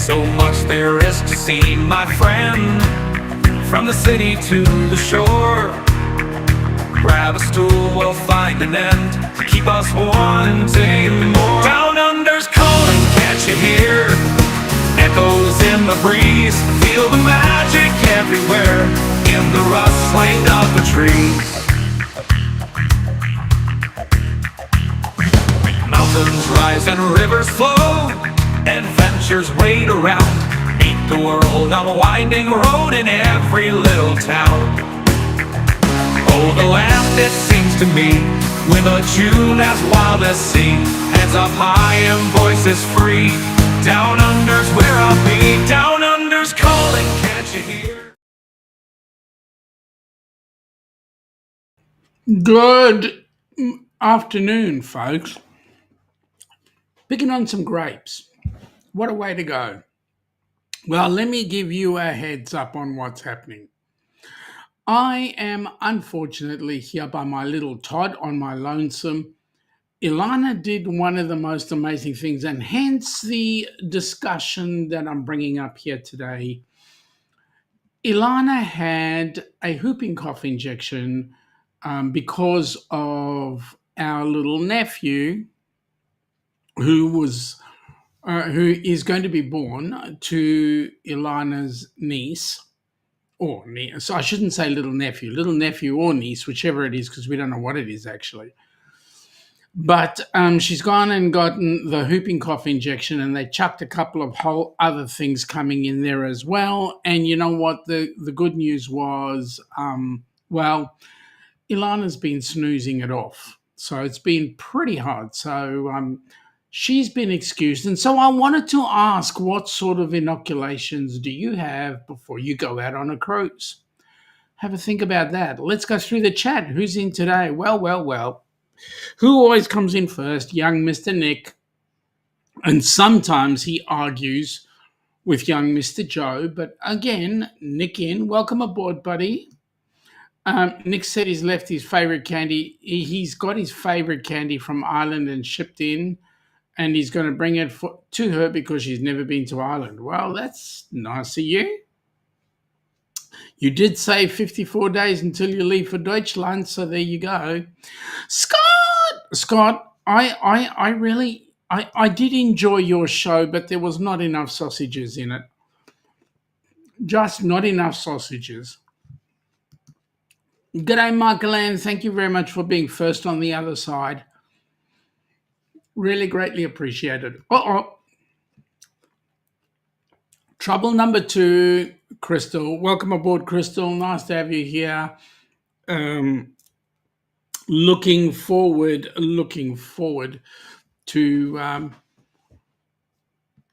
So much there is to see, my friend. From the city to the shore, grab a stool, we'll find an end to keep us wanting more. Down under's calling, can't you hear? Echoes in the breeze, feel the magic everywhere, in the rustling of the trees. Mountains rise and rivers flow, adventures wait around. Meet the world on a winding road in every little town. Oh, the land, it seems to me, with a tune as wild as sea, hands up high and voices free. Down under's where I'll be. Down under's calling, can't you hear? Good afternoon, folks. Picking on some grapes. What a way to go. Well, let me give you a heads up on what's happening. I am unfortunately here by my little Todd on my lonesome. Ilana did one of the most amazing things, and hence the discussion that I'm bringing up here today. Ilana had a whooping cough injection because of our little nephew who is going to be born to Ilana's niece or niece. So I shouldn't say little nephew or niece, whichever it is, because we don't know what it is actually. But she's gone and gotten the whooping cough injection, and they chucked a couple of whole other things coming in there as well. And you know what? The good news was, well, Ilana's been snoozing it off. So it's been pretty hard. So she's been excused. And so I wanted to ask, what sort of inoculations do you have before you go out on a cruise? Have a think about that. Let's go through the chat. Who's in today? Well. Who always comes in first? Young Mr. Nick. And sometimes he argues with young Mr. Joe. But again, Nick in. Welcome aboard, buddy. Nick said he's left his favourite candy. He's got his favourite candy from Ireland and shipped in, and he's going to bring it to her because she's never been to Ireland. Well, that's nice of you. You did say 54 days until you leave for Deutschland, so there you go. Scott, I did enjoy your show, but there was not enough sausages in it. Just not enough sausages. G'day, Michael Ann. Thank you very much for being first on the other side. Really greatly appreciated. Trouble number 2, Crystal. Welcome aboard, Crystal. Nice to have you here. Looking forward to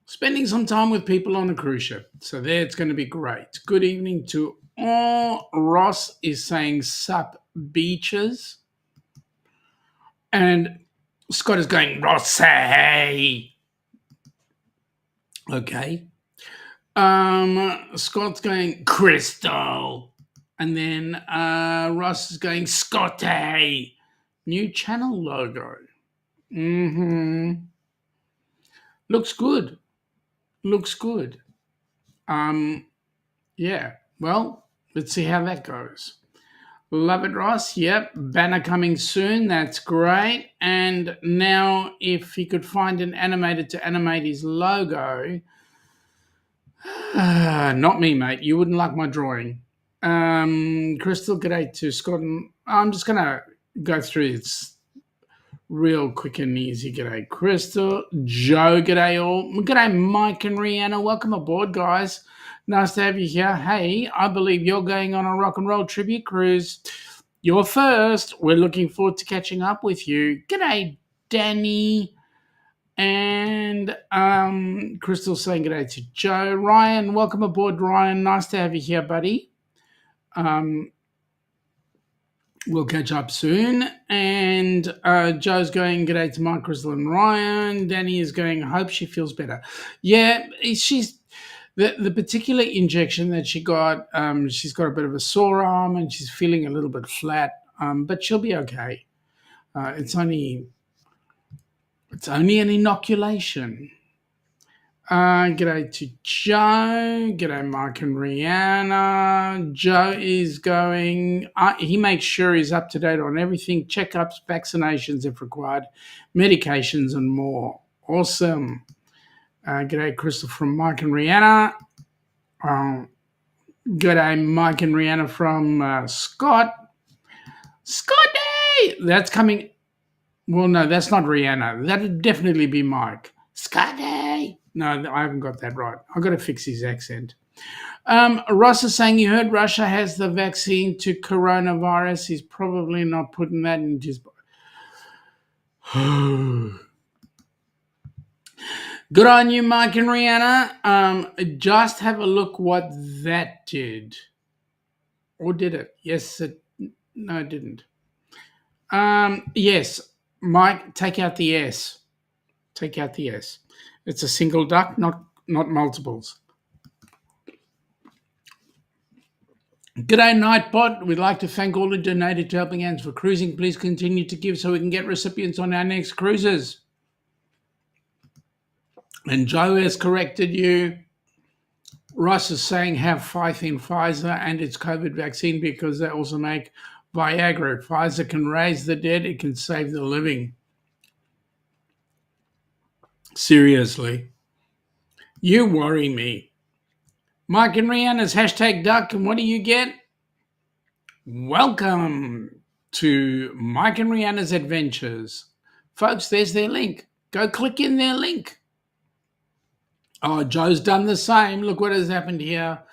spending some time with people on a cruise ship. So there, it's going to be great. Good evening to all. Ross is saying sup beaches. And Scott is going, Ross, hey. Okay. Scott's going, Crystal. And then Ross is going, Scotty. New channel logo. Looks good. Yeah. Well, let's see how that goes. Love it, Ross. Yep. Banner coming soon. That's great. And now if he could find an animator to animate his logo. Not me, mate. You wouldn't like my drawing. Crystal, g'day to Scott. I'm just going to go through it real quick and easy. G'day, Crystal. Joe, g'day all. G'day, Mike and Rihanna. Welcome aboard, guys. Nice to have you here. Hey, I believe you're going on a rock and roll tribute cruise. You're first. We're looking forward to catching up with you. G'day, Danny. And Crystal saying g'day to Joe. Ryan, welcome aboard, Ryan. Nice to have you here, buddy. We'll catch up soon. And Joe's going g'day to Mike, Crystal, and Ryan. Danny is going, hope she feels better. Yeah, she's the particular injection that she got. She's got a bit of a sore arm and she's feeling a little bit flat, but she'll be okay. It's only an inoculation. G'day to Joe. G'day, Mike and Rihanna. Joe is going, he makes sure he's up to date on everything, checkups, vaccinations if required, medications, and more. Awesome. G'day, Crystal from Mike and Rihanna. G'day, Mike and Rihanna from Scott. Scotty! That's coming. Well, no, that's not Rihanna. That'd definitely be Mike. Scotty! No, I haven't got that right. I've got to fix his accent. Ross is saying he heard Russia has the vaccine to coronavirus. He's probably not putting that in his... Good on you, Mike and Rihanna. Just have a look what that did. Or did it? Yes, no, it didn't. Yes, Mike, take out the S. Take out the S. It's a single duck, not multiples. G'day, Nightbot. We'd like to thank all who donated to Helping Hands for Cruising. Please continue to give so we can get recipients on our next cruises. And Joe has corrected you. Ross is saying have faith in Pfizer and its COVID vaccine because they also make Viagra. If Pfizer can raise the dead, it can save the living. Seriously. You worry me. Mike and Rihanna's hashtag duck, and what do you get? Welcome to Mike and Rihanna's Adventures. Folks, there's their link. Go click in their link. Oh, Joe's done the same. Look what has happened here.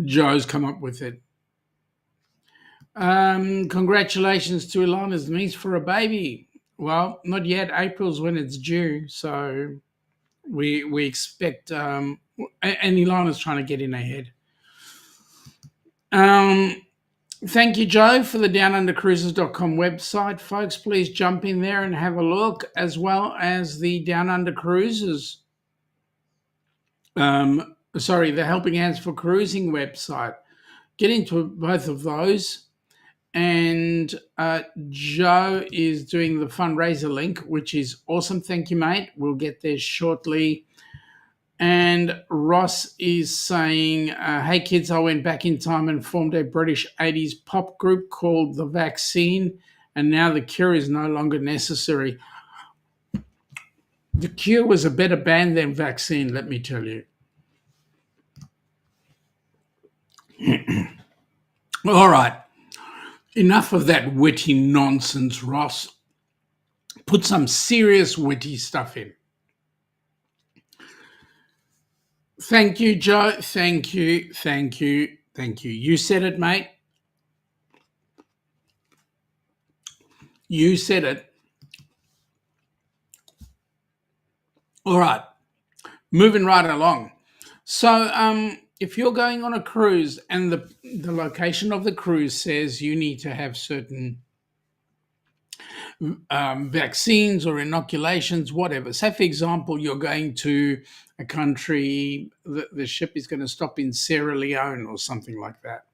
Joe's come up with it. Congratulations to Ilana's niece for a baby. Well, not yet. April's when it's due, so we expect. And Ilana's trying to get in ahead. Thank you, Joe, for the downunder.cruises.com website. Folks, please jump in there and have a look, as well as the Down Under Cruises. The Helping Hands for Cruising website. Get into both of those. And Joe is doing the fundraiser link, which is awesome. Thank you, mate. We'll get there shortly. And Ross is saying, hey, kids, I went back in time and formed a British 80s pop group called The Vaccine, and now The Cure is no longer necessary. The Cure was a better band than Vaccine, let me tell you. All right. Enough of that witty nonsense, Ross. Put some serious witty stuff in. Thank you, Joe. Thank you. You said it, mate. You said it. All right. Moving right along. So, if you're going on a cruise and the location of the cruise says you need to have certain vaccines or inoculations, whatever. Say, for example, you're going to a country, the ship is going to stop in Sierra Leone or something like that.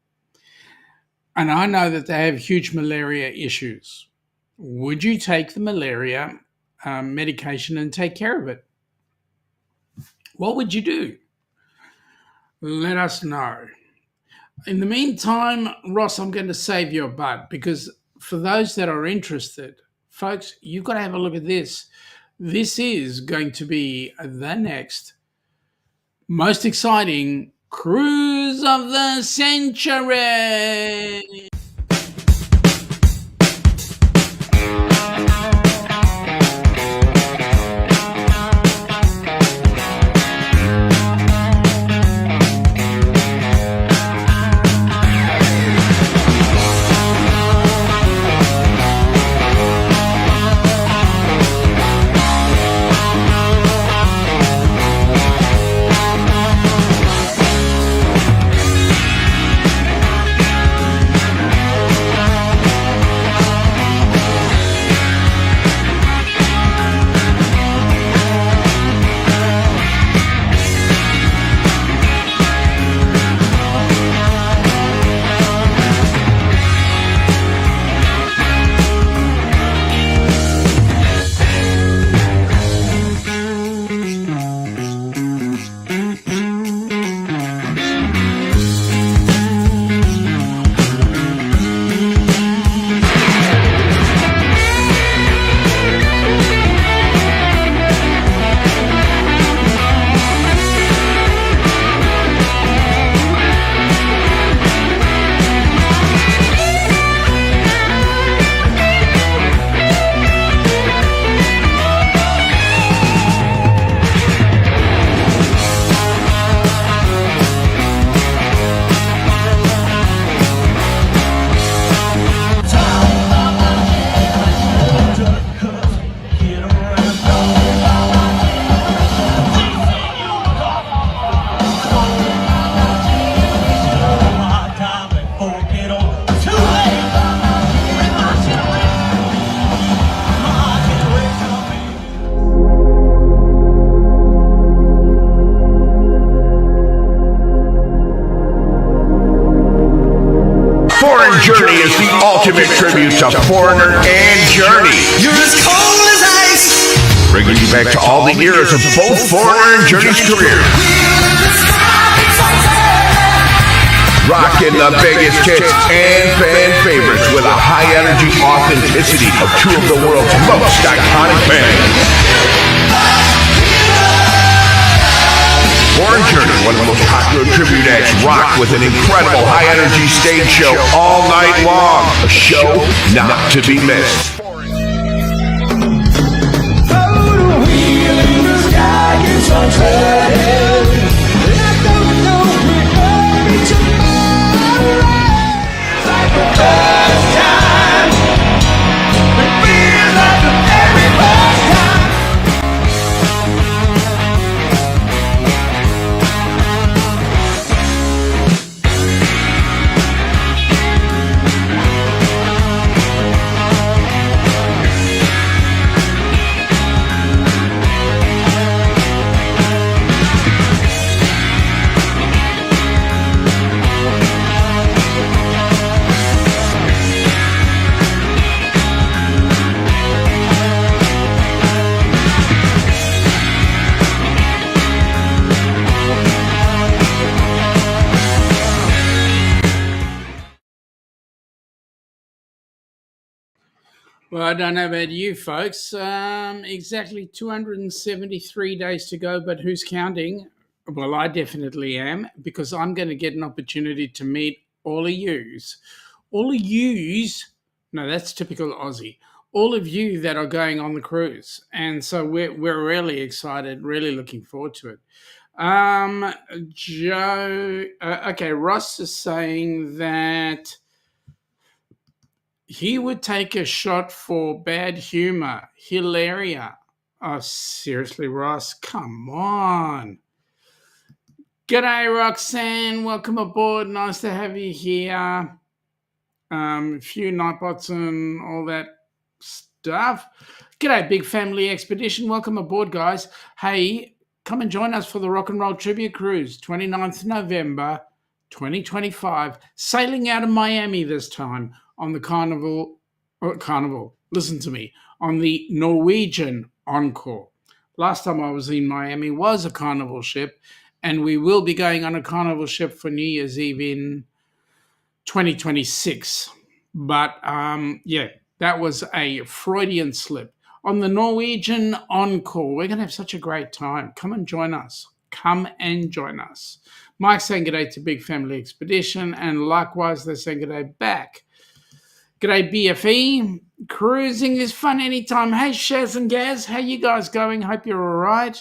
And I know that they have huge malaria issues. Would you take the malaria medication and take care of it? What would you do? Let us know. In the meantime, Ross, I'm going to save your butt, because for those that are interested, folks, you've got to have a look at this. This is going to be the next most exciting cruise of the century. ultimate tribute to Foreigner and Journey. You're as cold as ice. Bringing you back to all the eras of both Foreigner and Journey's careers. Rocking the biggest hits and fan favorites with a high-energy authenticity of two of the world's most iconic bands. Foreign Journey, one of the most popular tribute acts, rock with an incredible high-energy stage show all night long. A show not to be missed. Well, I don't know about you folks. Exactly 273 days to go, but who's counting? Well, I definitely am, because I'm going to get an opportunity to meet all of yous. All of yous, no, that's typical Aussie. All of you that are going on the cruise. And so we're really excited, really looking forward to it. Joe, okay, Ross is saying that he would take a shot for bad humor. Hilaria. Oh, seriously, Ross, come on. G'day, Roxanne. Welcome aboard. Nice to have you here. A few Nightbots and all that stuff. G'day, Big Family Expedition. Welcome aboard, guys. Hey, come and join us for the Rock and Roll Tribute Cruise, 29th November 2025. Sailing out of Miami this time on the Carnival, listen to me, on the Norwegian Encore. Last time I was in Miami was a Carnival ship, and we will be going on a Carnival ship for New Year's Eve in 2026. But yeah, that was a Freudian slip. On the Norwegian Encore, we're going to have such a great time. Come and join us. Come and join us. Mike's saying g'day to Big Family Expedition, and likewise they're saying g'day back. G'day BFE. Cruising is fun anytime. Hey Shaz and Gaz, how you guys going? Hope you're all right.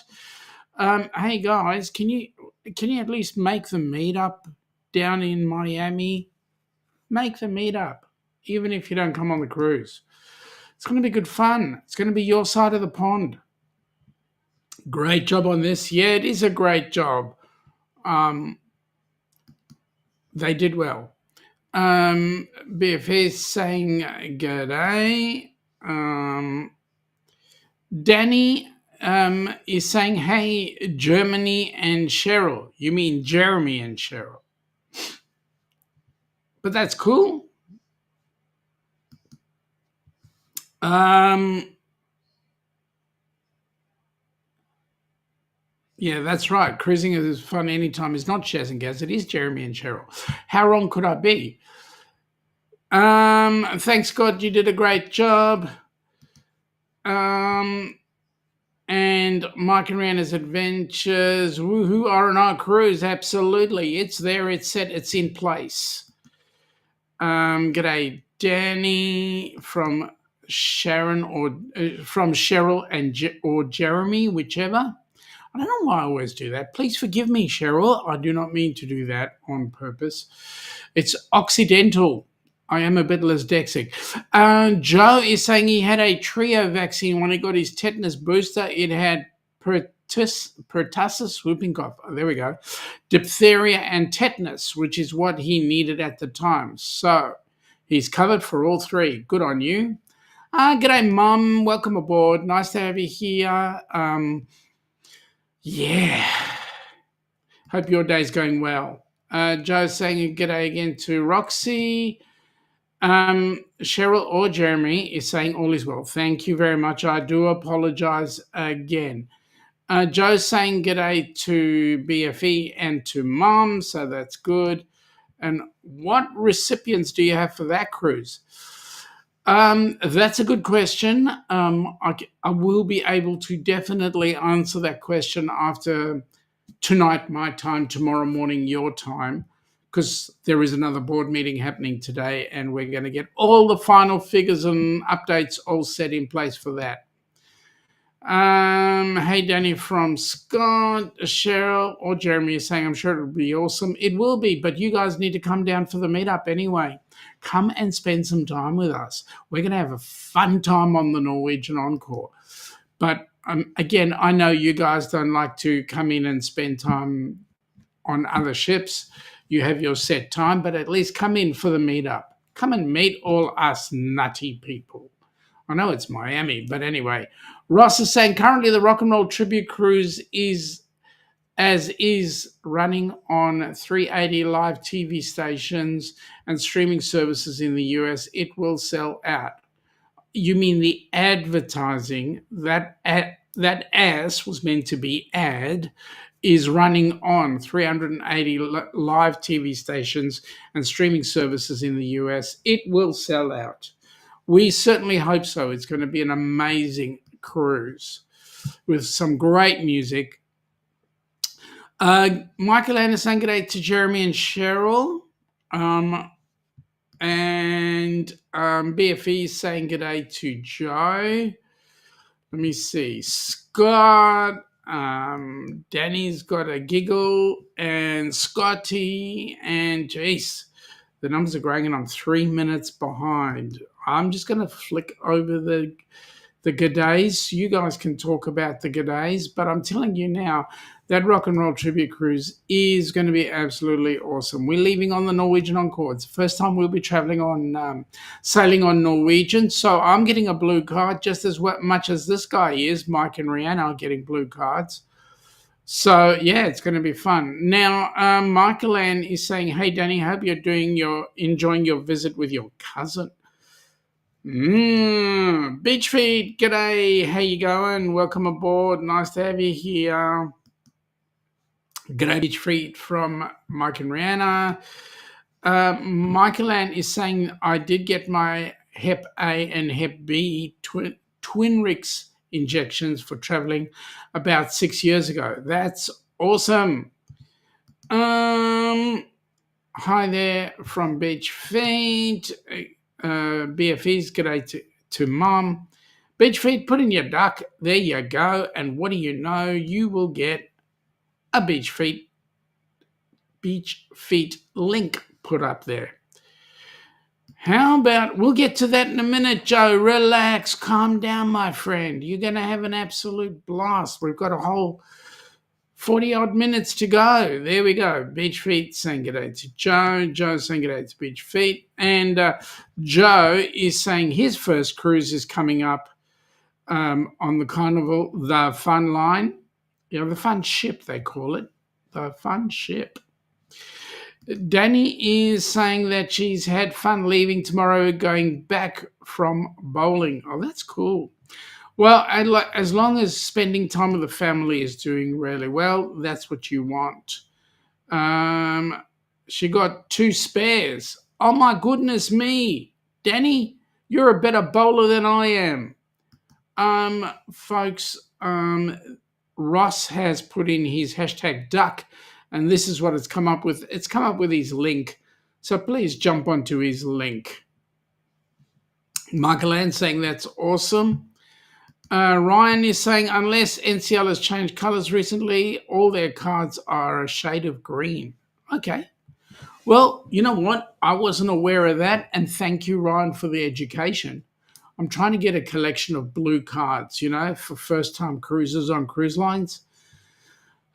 Hey guys, can you at least make the meetup down in Miami? Make the meetup, even if you don't come on the cruise. It's going to be good fun. It's going to be your side of the pond. Great job on this. Yeah, it is a great job. They did well. BFS saying g'day. Danny is saying, hey, Germany and Cheryl. You mean Jeremy and Cheryl. But that's cool. Yeah, that's right. Cruising is fun anytime. It's not Shaz and Gaz. It is Jeremy and Cheryl. How wrong could I be? Thanks God you did a great job. And Mike and Rihanna's Adventures. Woohoo, R&R Cruise. Absolutely. It's there. It's set. It's in place. G'day, Danny from Sharon or from Cheryl and or Jeremy, whichever. I don't know why I always do that. Please forgive me, Cheryl. I do not mean to do that on purpose. It's Occidental. I am a bit dyslexic. Joe is saying he had a trio vaccine when he got his tetanus booster. It had pertussis, whooping cough. Oh, there we go. Diphtheria and tetanus, which is what he needed at the time. So he's covered for all three. Good on you. G'day, Mum. Welcome aboard. Nice to have you here. Yeah. Hope your day's going well. Joe's saying g'day again to Roxy. Cheryl or Jeremy is saying all is well. Thank you very much. I do apologize again. Joe's saying g'day to BFE and to Mom, so that's good. And what recipients do you have for that cruise? That's a good question. I will be able to definitely answer that question after tonight, my time, tomorrow morning, your time, because there is another board meeting happening today, and we're going to get all the final figures and updates all set in place for that. Hey, Danny from Scott, Cheryl or Jeremy is saying, I'm sure it'll be awesome. It will be, but you guys need to come down for the meetup anyway. Come and spend some time with us. We're going to have a fun time on the Norwegian Encore. But again, I know you guys don't like to come in and spend time on other ships. You have your set time, but at least come in for the meetup. Come and meet all us nutty people. I know it's Miami, but anyway. Ross is saying currently the Rock and Roll Tribute Cruise is running on 380 live TV stations and streaming services in the US. It will sell out. You mean the advertising, that as was meant to be ad, is running on 380 live TV stations and streaming services in the US. It will sell out. We certainly hope so. It's going to be an amazing cruise with some great music. Michael Anderson, good day to Jeremy and Cheryl. And BFE is saying good day to Joe. Let me see. Scott, Danny's got a giggle, and Scotty, and Jace. The numbers are growing and I'm 3 minutes behind. I'm just going to flick over the good days. You guys can talk about the good days, but I'm telling you now, that Rock and Roll Tribute Cruise is going to be absolutely awesome. We're leaving on the Norwegian Encore. It's the first time we'll be traveling on, sailing on Norwegian. So I'm getting a blue card just as much as this guy is. Mike and Rihanna are getting blue cards. So yeah, it's going to be fun. Now, Michael Ann is saying, hey, Danny, hope you're enjoying your visit with your cousin. Beach Feed, g'day, how you going? Welcome aboard, nice to have you here. G'day, Beach Feed from Mike and Rihanna. Michael Ann is saying, I did get my Hep A and Hep B twin Rix injections for traveling about 6 years ago. That's awesome. Hi there from Beach Feed. BFE's g'day to Mom. Beach Feet, put in your duck. There you go. And what do you know? You will get a Beach Feet link put up there. How about, we'll get to that in a minute, Joe. Relax, calm down, my friend. You're going to have an absolute blast. We've got a whole 40-odd minutes to go. There we go. Beach Feet saying g'day to Joe. Joe saying g'day to Beach Feet. And Joe is saying his first cruise is coming up on the Carnival, the Fun Line. You know, the Fun Ship, they call it. The Fun Ship. Danny is saying that she's had fun leaving tomorrow, going back from bowling. Oh, that's cool. Well, as long as spending time with the family is doing really well, that's what you want. She got 2 spares. Oh, my goodness me. Danny, you're a better bowler than I am. Folks, Ross has put in his hashtag duck, and this is what it's come up with. It's come up with his link. So please jump onto his link. Michael Ann saying that's awesome. Ryan is saying, unless NCL has changed colours recently, all their cards are a shade of green. Okay. Well, you know what? I wasn't aware of that, and thank you, Ryan, for the education. I'm trying to get a collection of blue cards, for first-time cruisers on cruise lines.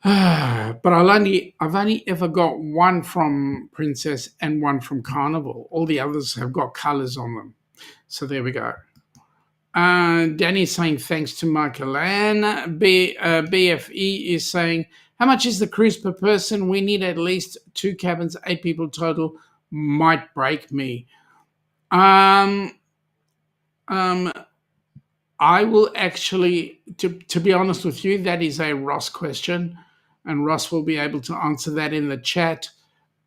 But I've only ever got one from Princess and one from Carnival. All the others have got colours on them. So there we go. Danny's saying thanks to Michael Ann. BFE is saying, how much is the cruise per person? We need at least 2 cabins, 8 people total. Might break me. Um, um, I will actually, to be honest with you, that is a Ross question, and Ross will be able to answer that in the chat.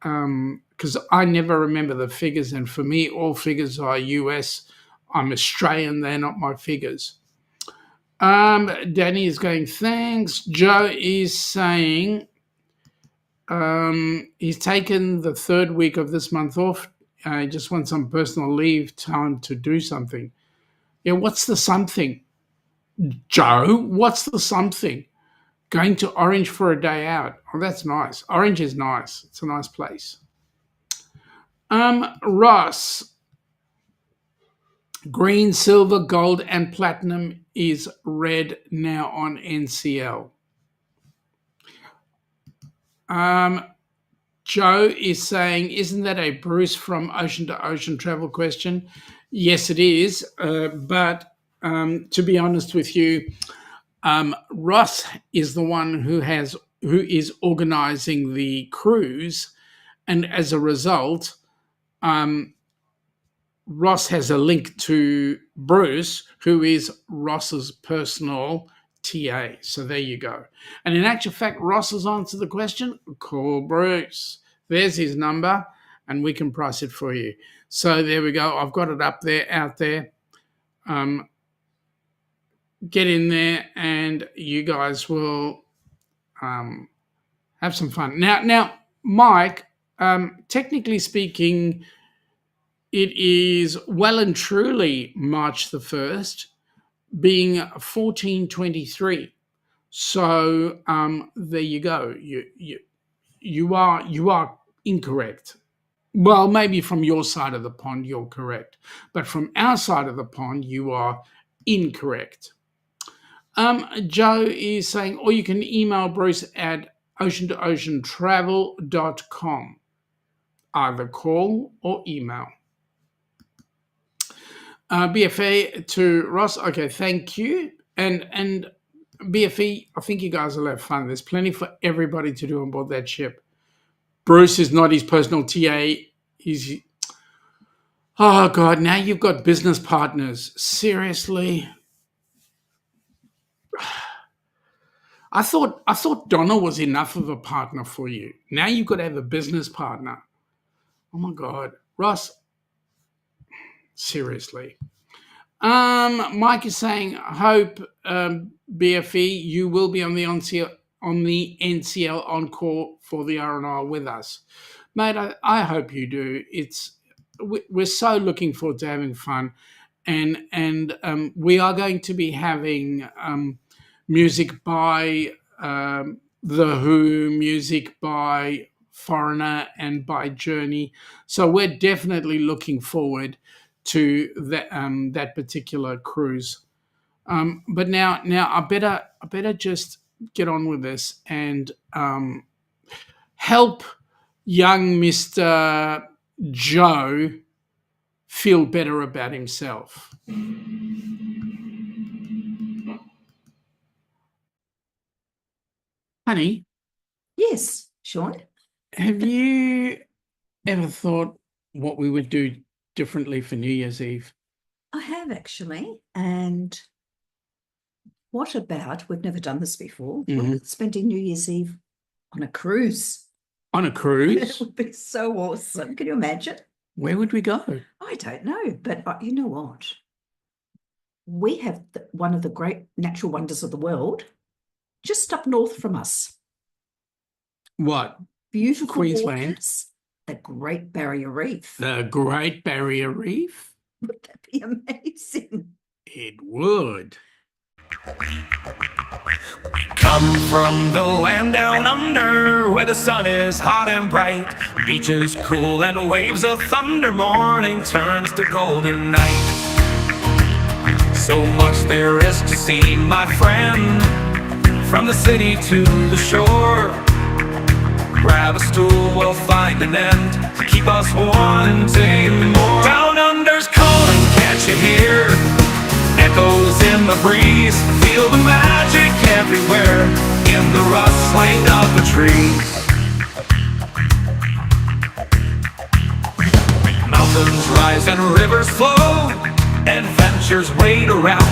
Because I never remember the figures, and for me, all figures are US. I'm Australian; they're not my figures. Danny is going, thanks. Joe is saying he's taken the 3rd week of this month off. He just wants some personal leave time to do something. Yeah, what's the something? Joe, what's the something? Going to Orange for a day out. Oh, that's nice. Orange is nice. It's a nice place. Ross, green, silver, gold, and platinum is red now on NCL. Joe is saying, isn't that a Bruce from Ocean to Ocean travel question? Yes, it is. But to be honest with you, Ross is the one who is organizing the cruise, and as a result, Ross has a link to Bruce, who is Ross's personal TA. So there you go. And in actual fact, Ross has answered the question. Call Bruce. There's his number, and we can price it for you. So there we go. I've got it up there, out there. Get in there, and you guys will have some fun. Now, Mike, technically speaking, it is well and truly March the 1st, being 1423. So there you go. You are incorrect. Well, maybe from your side of the pond, you're correct. But from our side of the pond, you are incorrect. Joe is saying, or you can email Bruce at ocean2oceantravel.com. Either call or email. BFE to Ross. Okay, thank you. And BFE, I think you guys will have fun. There's plenty for everybody to do on board that ship. Bruce is not his personal TA. Oh, God, now you've got business partners. Seriously? I thought Donna was enough of a partner for you. Now you've got to have a business partner. Oh, my God. Ross, seriously. Mike is saying, hope BFE, you will be on the NCL encore for the R&R with us. Mate, I hope you do. We're so looking forward to having fun. And we are going to be having music by The Who, music by Foreigner, and by Journey. So we're definitely looking forward to that particular cruise. But now I better just get on with this and help young Mr. Joe feel better about himself. Honey? Yes, Sean? Have you ever thought what we would do differently for New Year's Eve? I have actually. And what about, we've never done this before, spending New Year's Eve on a cruise? On a cruise? It would be so awesome. Can you imagine? Where would we go? I don't know, but you know what? We have one of the great natural wonders of the world just up north from us. What? Beautiful Queensland? waters, the Great Barrier Reef. The Great Barrier Reef? Would that be amazing? It would. Come from the land down under, where the sun is hot and bright, beaches cool and waves of thunder, morning turns to golden night. So much there is to see, my friend, from the city to the shore. Grab a stool, we'll find an end to keep us wanting more. Down under's calling, can't you hear? Echoes in the breeze, feel the magic everywhere, in the rustling of the trees. Mountains rise and rivers flow, adventures wait around.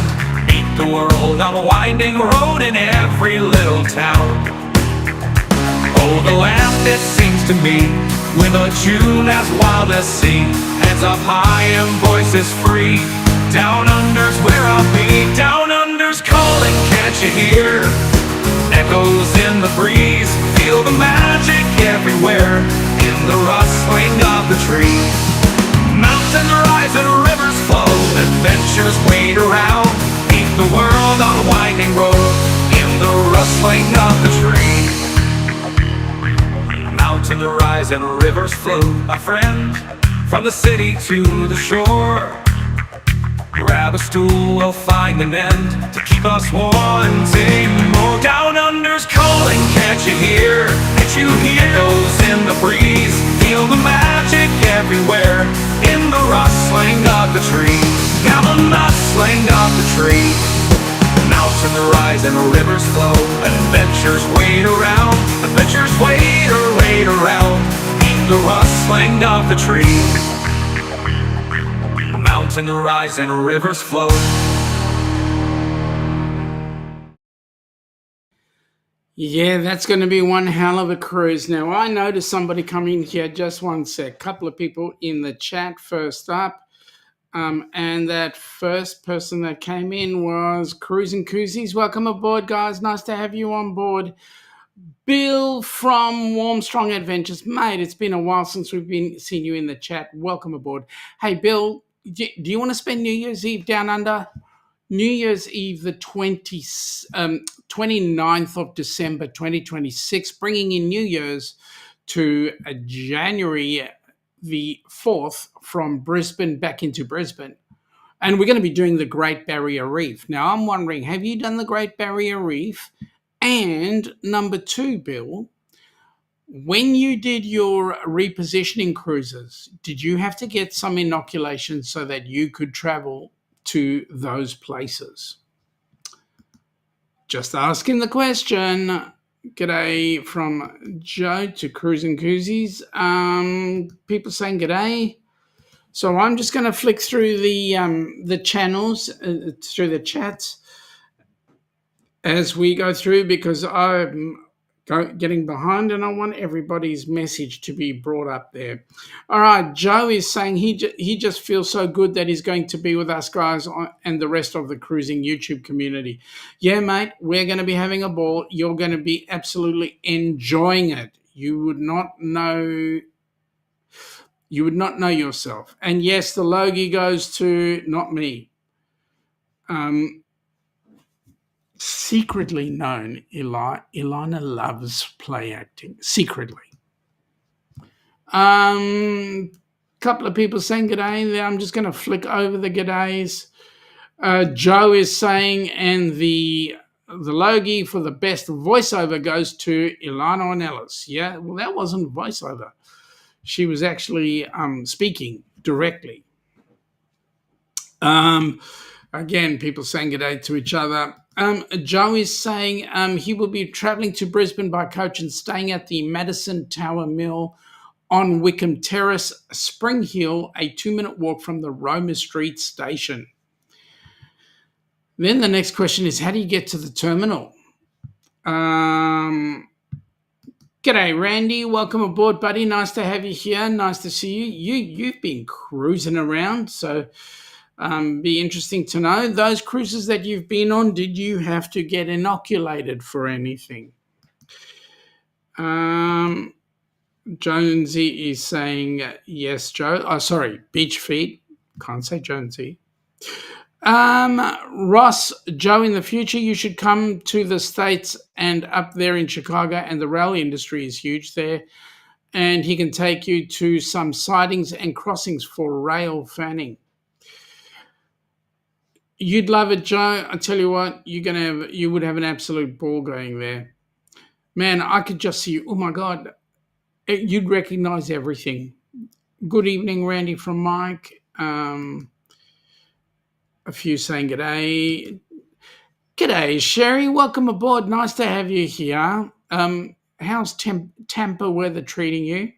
Meet the world on a winding road in every little town. Oh, the land, it seems to me, with a tune as wild as sea. Hands up high and voices free. Down under's where I'll be. Down under's calling, can't you hear? Echoes in the breeze. Feel the magic everywhere in the rustling of the trees. Mountains rise and rivers flow, adventures wait around. Meet the world on a winding road in the rustling of the trees. Mountains rise and rivers flow, my friend, from the city to the shore. Grab a stool, we'll find an end to keep us wanting more. Down under's calling, can't you hear? Can't you hear? Echoes in the breeze. Feel the magic everywhere in the rustling of the trees. Now the rustling of the trees. Mountains rise and rivers flow, adventures wait around. Adventures wait around in the rustling of the trees. Mountains rise and rivers flow. Yeah, that's going to be one hell of a cruise. Now, I noticed somebody coming here. Just one sec. Couple of people in the chat first up. And that first person that came in was Cruising Koozies. Welcome aboard, guys. Nice to have you on board. Bill from Warm Strong Adventures. Mate, it's been a while since we've seen you in the chat. Welcome aboard. Hey, Bill, do you want to spend New Year's Eve down under? New Year's Eve, the 29th of December, 2026, bringing in New Year's to January the 4th from Brisbane back into Brisbane. And we're going to be doing the Great Barrier Reef. Now, I'm wondering, have you done the Great Barrier Reef? And number two, Bill, when you did your repositioning cruises, did you have to get some inoculation so that you could travel to those places? Just asking the question. G'day from Joe to Cruising Koozies. People saying g'day. So I'm just going to flick through the channels, through the chats as we go through, because I'm getting behind and I want everybody's message to be brought up there. All right, Joe is saying he just feels so good that he's going to be with us guys and the rest of the cruising YouTube community. Yeah, mate, we're going to be having a ball. You're going to be absolutely enjoying it. You would not know yourself. And yes, the Logie goes to not me. Secretly known, Ilana loves play acting. Secretly. Couple of people saying g'day there. I'm just going to flick over the g'days. Joe is saying, and the Logie for the best voiceover goes to Ilana Ornelas. Yeah, well, that wasn't voiceover. She was actually speaking directly. Again, people saying good day to each other. Joe is saying he will be travelling to Brisbane by coach and staying at the Madison Tower Mill on Wickham Terrace, Spring Hill, a 2-minute walk from the Roma Street station. Then the next question is, how do you get to the terminal? G'day, Randy. Welcome aboard, buddy. Nice to have you here. Nice to see you. You've been cruising around, so be interesting to know. Those cruises that you've been on, did you have to get inoculated for anything? Jonesy is saying yes, Joe. Oh, sorry, Beach Feet. Can't say Jonesy. Ross, Joe, in the future, you should come to the States and up there in Chicago, and the rail industry is huge there. And he can take you to some sidings and crossings for rail fanning. You'd love it, Joe. I tell you what, you would have an absolute ball going there. Man, I could just see you. Oh my God, you'd recognize everything. Good evening, Randy from Mike. A few saying g'day. G'day, Sherry. Welcome aboard. Nice to have you here. How's Tampa weather treating you?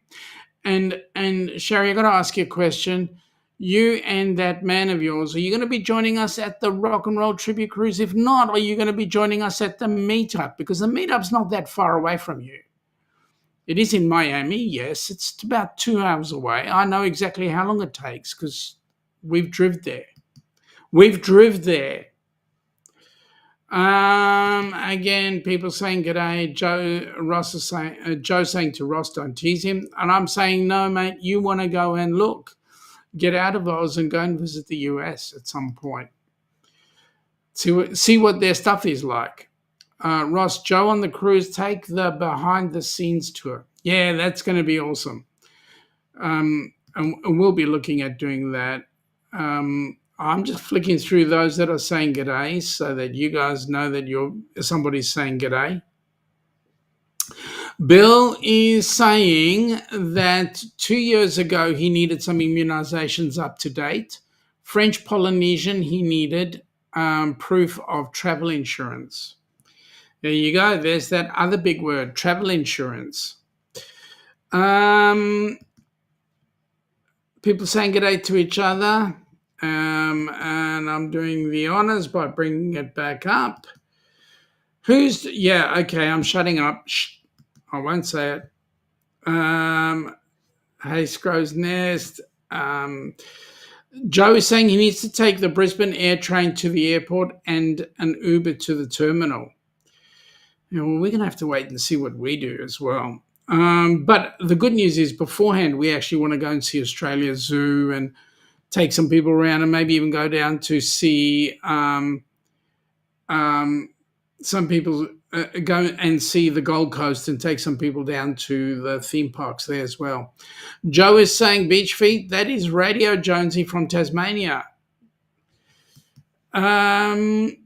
And Sherry, I got to ask you a question. You and that man of yours, are you going to be joining us at the Rock and Roll Tribute Cruise? If not, are you going to be joining us at the meetup? Because the meetup's not that far away from you. It is in Miami, yes. It's about 2 hours away. I know exactly how long it takes because we've driven there. We've driven there. Again, people saying g'day. Joe saying to Ross, don't tease him. And I'm saying, no, mate, you want to go and look. Get out of Oz and go and visit the U.S. at some point. See what their stuff is like. Ross, Joe on the cruise, take the behind-the-scenes tour. Yeah, that's going to be awesome. And we'll be looking at doing that. I'm just flicking through those that are saying g'day so that you guys know that somebody's saying g'day. Bill is saying that 2 years ago he needed some immunizations up to date. French Polynesian, he needed proof of travel insurance. There you go. There's that other big word, travel insurance. People saying g'day to each other. And I'm doing the honors by bringing it back up. I'm shutting up. Shh, I won't say it. Hey, Scrow's Nest. Joe is saying he needs to take the Brisbane Air train to the airport and an Uber to the terminal. We're going to have to wait and see what we do as well. But the good news is beforehand, we actually want to go and see Australia Zoo and take some people around and maybe even go down to see some people go and see the Gold Coast and take some people down to the theme parks there as well. Joe is saying beach feet. That is Radio Jonesy from Tasmania. Hi,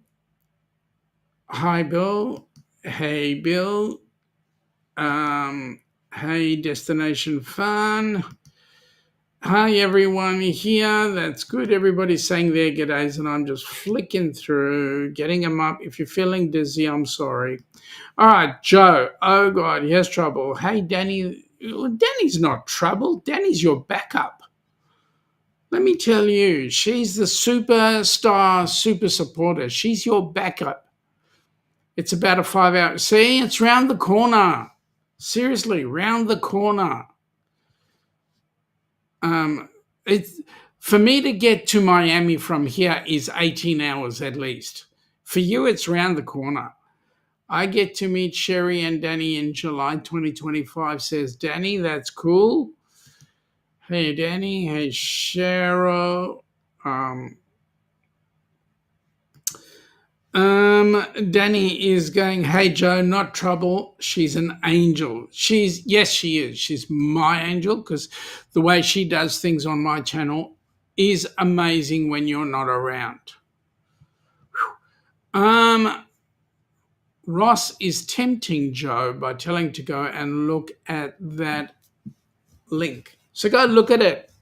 Bill. Hey, Bill. Hey, Destination Fun. Hi, everyone here. That's good. Everybody's saying their g'days, and I'm just flicking through, getting them up. If you're feeling dizzy, I'm sorry. All right, Joe. Oh, God, he has trouble. Hey, Danny. Danny's not trouble. Danny's your backup. Let me tell you, she's the superstar, super supporter. She's your backup. It's about a 5-hour. See, it's round the corner. Seriously, round the corner. It's for me to get to Miami from here is 18 hours at least. For you, it's round the corner. I get to meet Sherry and Danny in July 2025, says Danny. That's cool. Hey, Danny. Hey, Cheryl. Danny is going, hey, Joe, not trouble. She's an angel. Yes, she is. She's my angel because the way she does things on my channel is amazing when you're not around. Ross is tempting Joe by telling to go and look at that link. So go look at it.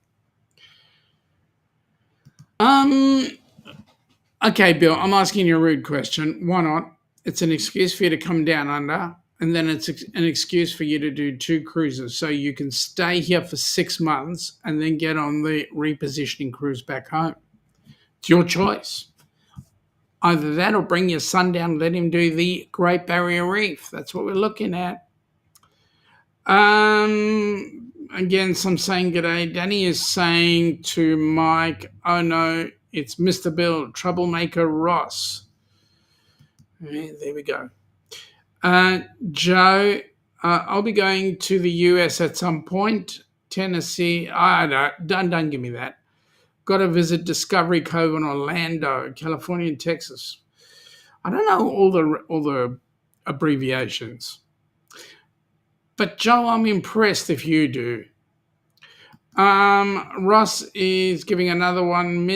Okay, Bill, I'm asking you a rude question. Why not? It's an excuse for you to come down under, and then it's an excuse for you to do 2 cruises. So you can stay here for 6 months and then get on the repositioning cruise back home. It's your choice. Either that or bring your son down and let him do the Great Barrier Reef. That's what we're looking at. Again, some saying g'day. Danny is saying to Mike, oh no, it's Mr. Bill, Troublemaker Ross. There we go. Joe, I'll be going to the U.S. at some point. Tennessee, don't give me that. Got to visit Discovery Cove in Orlando, California and Texas. I don't know all the abbreviations. But Joe, I'm impressed if you do. Ross is giving another one,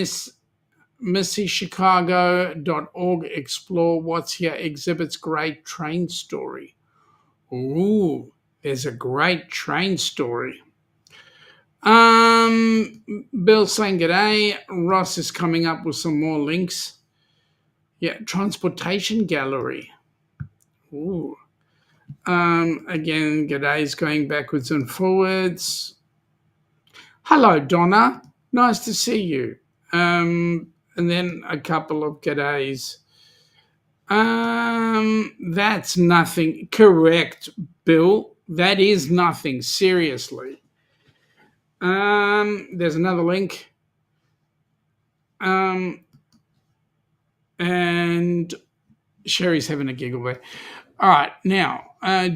MissyChicago.org, explore what's here, exhibits great train story. Ooh, there's a great train story. Bill saying g'day. Ross is coming up with some more links. Yeah, transportation gallery. Ooh. Again, g'day is going backwards and forwards. Hello, Donna. Nice to see you. And then a couple of g'days. That's nothing. Correct, Bill. That is nothing. Seriously. There's another link. And Sherry's having a giggle there. All right, now,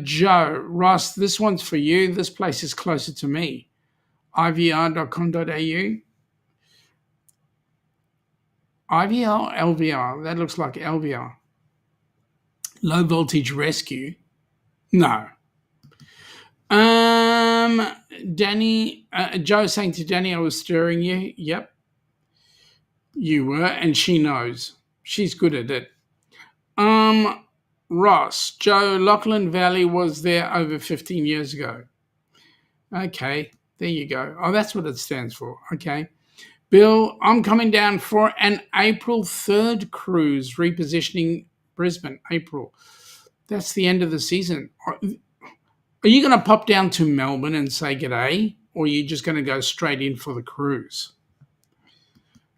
Joe, Ross, this one's for you. This place is closer to me. ivr.com.au. IVR, LVR. That looks like LVR. Low voltage rescue. No. Danny, Joe saying to Danny, I was stirring you. Yep. You were, and she knows. She's good at it. Ross, Joe, Lachlan Valley was there over 15 years ago. Okay, there you go. Oh, that's what it stands for. Okay. Bill, I'm coming down for an April 3rd cruise, repositioning Brisbane, April. That's the end of the season. Are you going to pop down to Melbourne and say g'day, or are you just going to go straight in for the cruise?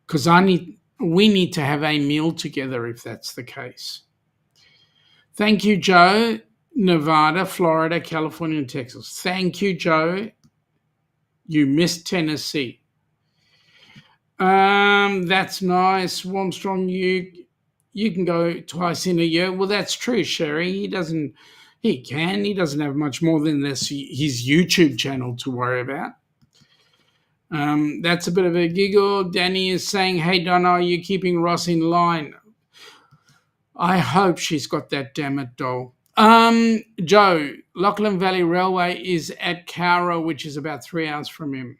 Because we need to have a meal together if that's the case. Thank you, Joe. Nevada, Florida, California, and Texas. Thank you, Joe. You missed Tennessee. That's nice. Warmstrong, you can go twice in a year. Well, that's true, Sherry. He doesn't have much more than this, his YouTube channel to worry about. That's a bit of a giggle. Danny is saying, hey, Donna, are you keeping Ross in line? I hope she's got that, damn it, doll. Joe, Lachlan Valley Railway is at Cowra, which is about 3 hours from him.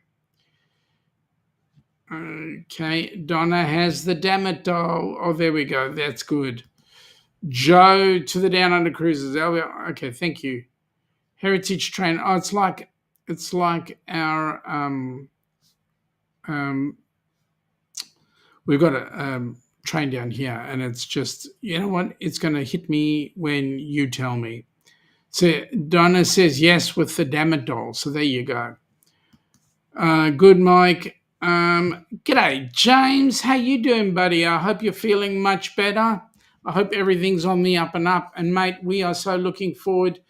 Okay, Donna has the damn it, doll. Oh, there we go. That's good. Joe to the Down Under Cruises. Okay, thank you. Heritage Train. Oh, it's like our we've got a train down here, and it's just, you know what? It's going to hit me when you tell me. So Donna says yes with the damn it, doll. So there you go. Good, Mike. G'day, James. How you doing, buddy? I hope you're feeling much better. I hope everything's on the up and up. And, mate, we are so looking forward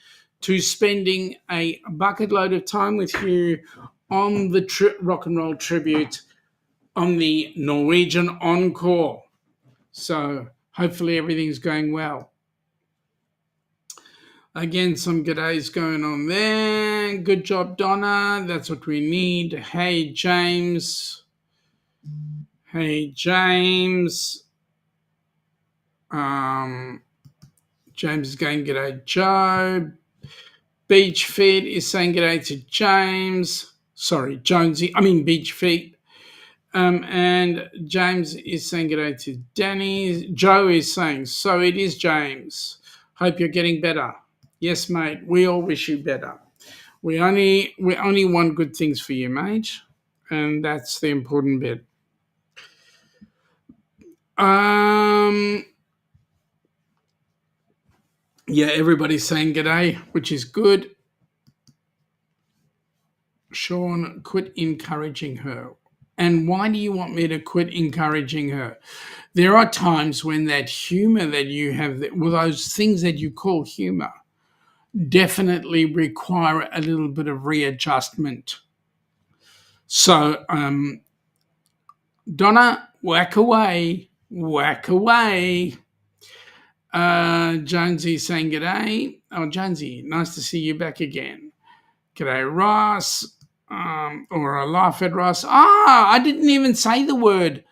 to spending a bucket load of time with you on the rock and roll tribute on the Norwegian Encore. So hopefully everything's going well. Again, some g'days going on there. Good job, Donna. That's what we need. Hey, James. Hey, James. James is going g'day, Joe. Beach Feet is saying g'day to James. Sorry, Jonesy. Beach Feet. And James is saying g'day to Danny. Joe is saying, so it is James. Hope you're getting better. Yes, mate. We all wish you better. We only want good things for you, mate. And that's the important bit. Yeah, everybody's saying g'day, which is good. Sean, quit encouraging her. And why do you want me to quit encouraging her? There are times when that humor that you have, those things that you call humor, definitely require a little bit of readjustment. So, Donna, whack away. Jonesy saying g'day. Oh, Jonesy, nice to see you back again. G'day, Ross. Or I laugh at Ross. I didn't even say the word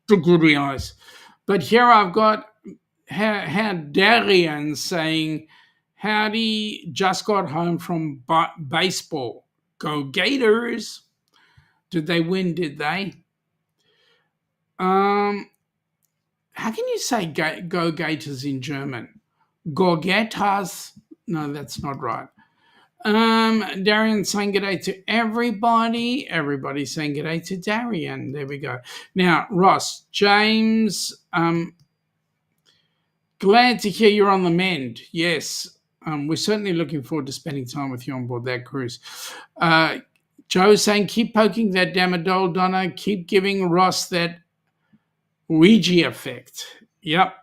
goody eyes. But here I've got how Darian saying, howdy, just got home from baseball. Go Gators. Did they win, did they? How can you say go Gators in German? Go Gators? No, that's not right. Darian saying g'day to everybody. Everybody saying g'day to Darian. There we go. Now, Ross, James, glad to hear you're on the mend. Yes, we're certainly looking forward to spending time with you on board that cruise. Joe is saying, keep poking that Damadol, Donna. Keep giving Ross that Ouija effect. Yep.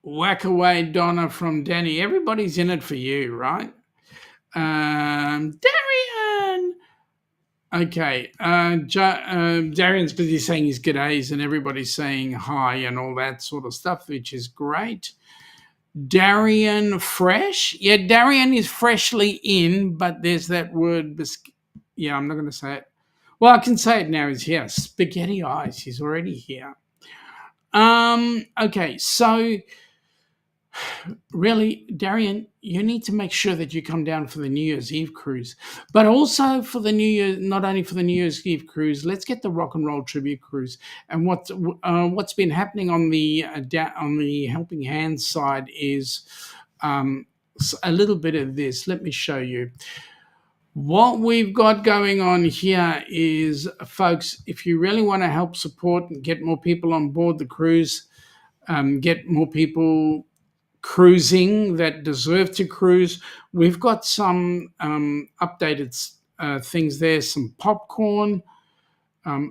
Whack away, Donna, from Danny. Everybody's in it for you, right? Darian. Okay. Darian's busy saying his g'days and everybody's saying hi and all that sort of stuff, which is great. Darian Fresh. Yeah, Darian is freshly in, but there's that word. Yeah, I'm not going to say it. Well, I can say it now. He's here. Spaghetti Eyes. He's already here. Okay, so really, Darian, you need to make sure that you come down for the New Year's Eve cruise, but also for the New Year, not only for the New Year's Eve cruise. Let's get the rock and roll tribute cruise. And what's been happening on the Helping Hands side is a little bit of this. Let me show you. What we've got going on here is, folks, if you really want to help support and get more people on board the cruise, get more people cruising that deserve to cruise, we've got some updated things there, some popcorn.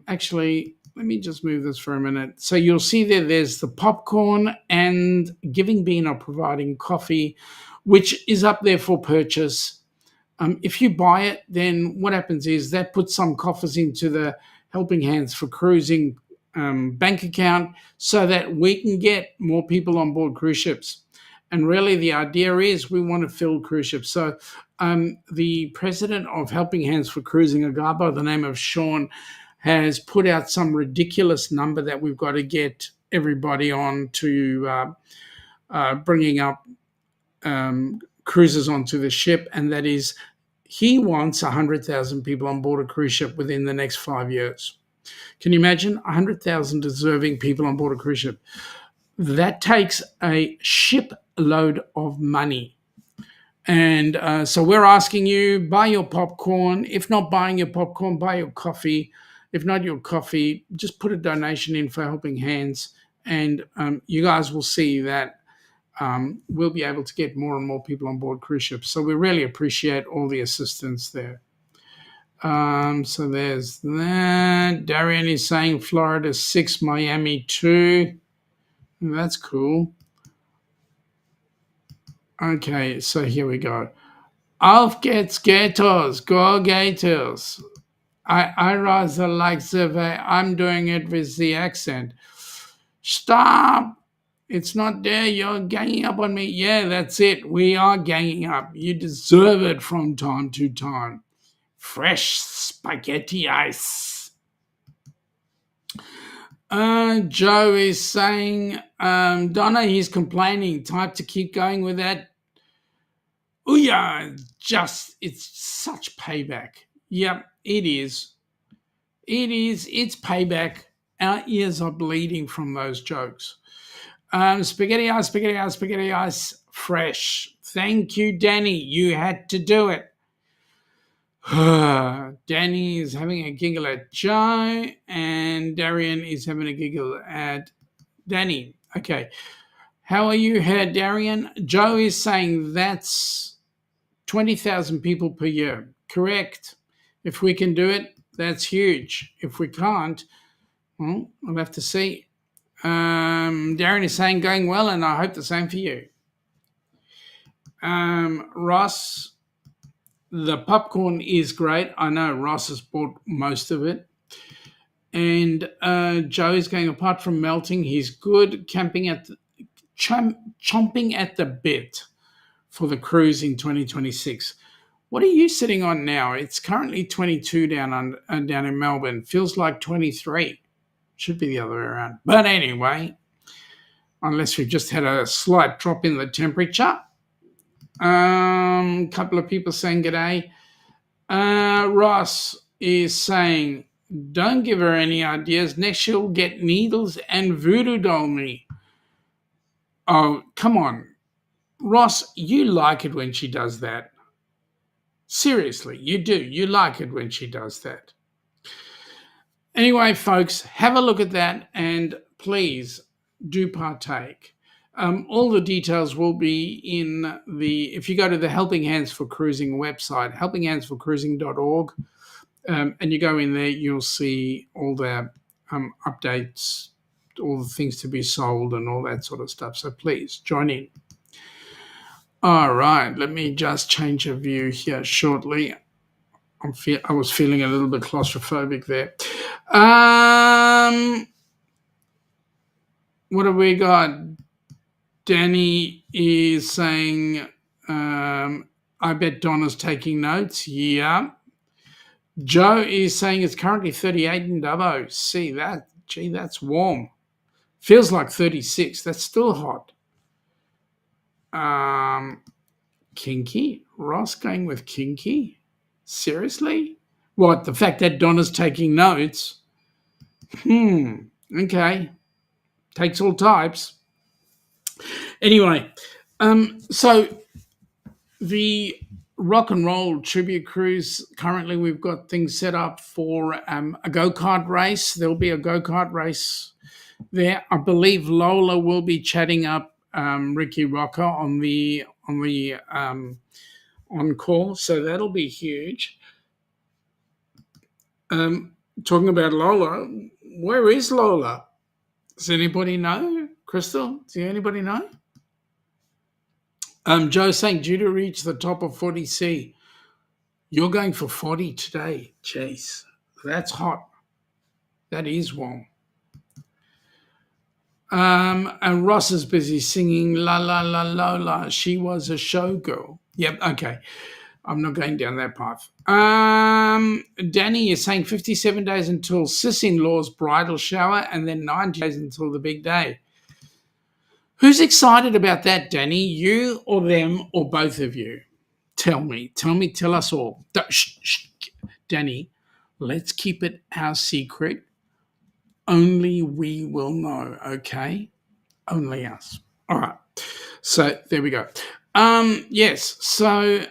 Actually, let me just move this for a minute. So you'll see there's the popcorn, and Giving Bean are providing coffee, which is up there for purchase. If you buy it, then what happens is that puts some coffers into the Helping Hands for Cruising bank account so that we can get more people on board cruise ships. And really the idea is we want to fill cruise ships. So the president of Helping Hands for Cruising, a guy by the name of Sean, has put out some ridiculous number that we've got to get everybody on to bringing up cruises onto the ship, and that is he wants 100,000 people on board a cruise ship within the next 5 years. Can you imagine 100,000 deserving people on board a cruise ship? That takes a shipload of money. And so we're asking you, buy your popcorn. If not buying your popcorn, buy your coffee. If not your coffee, just put a donation in for Helping Hands, and you guys will see that we'll be able to get more and more people on board cruise ships. So we really appreciate all the assistance there. So there's that. Darian is saying Florida 6, Miami 2. That's cool. Okay, so here we go. Auf geht's Gators. Go Gators. I rather like the way I'm doing it with the accent. Stop. It's not there. You're ganging up on me. Yeah, that's it. We are ganging up. You deserve it from time to time. Fresh spaghetti ice. Joe is saying, Donna, he's complaining. Time to keep going with that. Oh yeah, it's such payback. Yep, it is. It is. It's payback. Our ears are bleeding from those jokes. Spaghetti ice, fresh. Thank you, Danny. You had to do it. Danny is having a giggle at Joe, and Darian is having a giggle at Danny. Okay. How are you here, Darian? Joe is saying that's 20,000 people per year. Correct. If we can do it, that's huge. If we can't, well, we'll have to see. Darren is saying going well, and I hope the same for you. Ross, the popcorn is great. I know Ross has bought most of it. And Joe is going, apart from melting, he's good, chomping at the bit for the cruise in 2026. What are you sitting on now? It's currently 22 down in Melbourne. Feels like 23. Should be the other way around. But anyway, unless we've just had a slight drop in the temperature. Couple of people saying g'day. Ross is saying, don't give her any ideas. Next she'll get needles and voodoo doll me. Oh, come on. Ross, you like it when she does that. Seriously, you do. You like it when she does that. Anyway, folks, have a look at that and please do partake. All the details will be in if you go to the Helping Hands for Cruising website, helpinghandsforcruising.org, and you go in there, you'll see all the updates, all the things to be sold and all that sort of stuff. So please join in. All right, let me just change a view here shortly. I was feeling a little bit claustrophobic there. What have we got? Danny is saying, I bet Donna's taking notes. Yeah. Joe is saying it's currently 38 in Dubbo. See that? Gee, that's warm. Feels like 36. That's still hot. Kinky? Ross going with kinky? Seriously? What, the fact that Donna's taking notes? Okay. Takes all types. Anyway, so the rock and roll tribute cruise, currently we've got things set up for a go-kart race. There'll be a go-kart race there. I believe Lola will be chatting up Ricky Rocker on the on-call, so that'll be huge. Talking about Lola, where is Lola? Does anybody know? Crystal, does anybody know? Joe saying, due to reach the top of 40C. You're going for 40 today. Jeez, that's hot. That is warm. And Ross is busy singing La La La Lola. She was a showgirl. Yep, okay. I'm not going down that path. Danny is saying 57 days until sis-in-law's bridal shower and then 90 days until the big day. Who's excited about that, Danny? You or them or both of you? Tell us all. Shh, Danny, let's keep it our secret. Only we will know, okay? Only us. All right. So there we go. Yes. So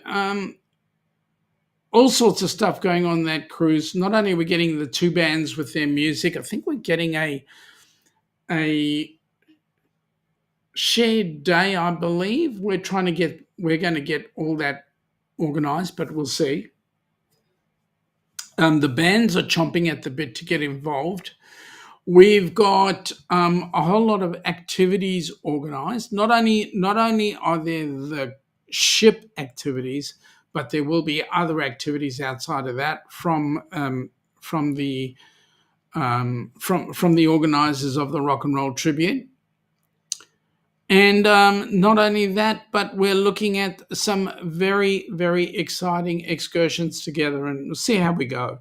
all sorts of stuff going on that cruise. Not only are we getting the two bands with their music, I think we're getting a shared day, I believe. We're going to get all that organised, but we'll see. The bands are chomping at the bit to get involved. We've got a whole lot of activities organised. Not only are there the ship activities, but there will be other activities outside of that from the organisers of the Rock and Roll Tribute. And not only that, but we're looking at some very, very exciting excursions together, and we'll see how we go.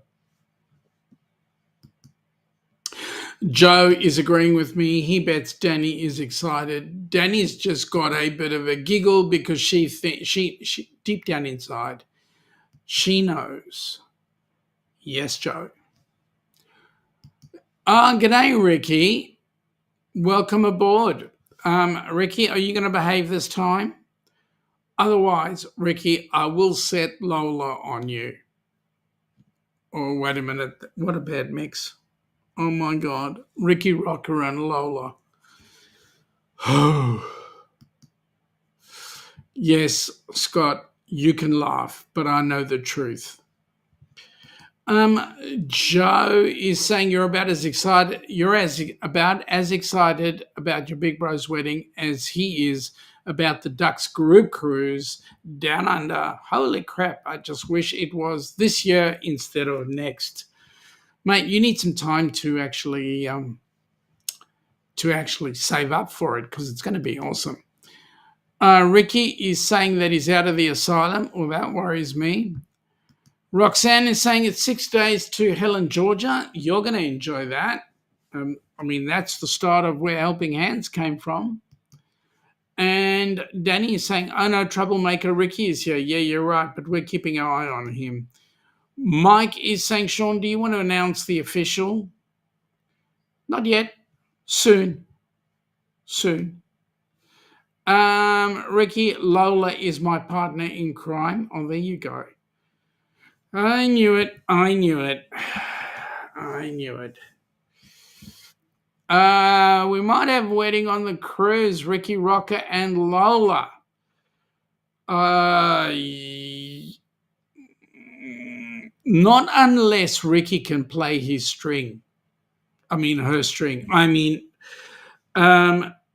Joe is agreeing with me. He bets Danny is excited. Danny's just got a bit of a giggle because she deep down inside, she knows. Yes, Joe. G'day, Ricky. Welcome aboard. Ricky, are you going to behave this time? Otherwise, Ricky, I will set Lola on you. Oh, wait a minute. What a bad mix. Oh, my God. Ricky Rocker and Lola. Yes, Scott, you can laugh, but I know the truth. Joe is saying you're about as excited about your big bro's wedding as he is about the Ducks group cruise down under. Holy crap, I just wish it was this year instead of next. Mate, you need some time to actually save up for it because it's going to be awesome. Ricky is saying that he's out of the asylum. Well, that worries me. Roxanne is saying it's 6 days to Helen, Georgia. You're going to enjoy that. That's the start of where Helping Hands came from. And Danny is saying, oh no, troublemaker Ricky is here. Yeah, you're right, but we're keeping our eye on him. Mike is saying, Sean, do you want to announce the official? Not yet. Soon. Ricky, Lola is my partner in crime. Oh, there you go. I knew it. We might have wedding on the cruise, Ricky Rocker and Lola. Not unless Ricky can play his string. Her string.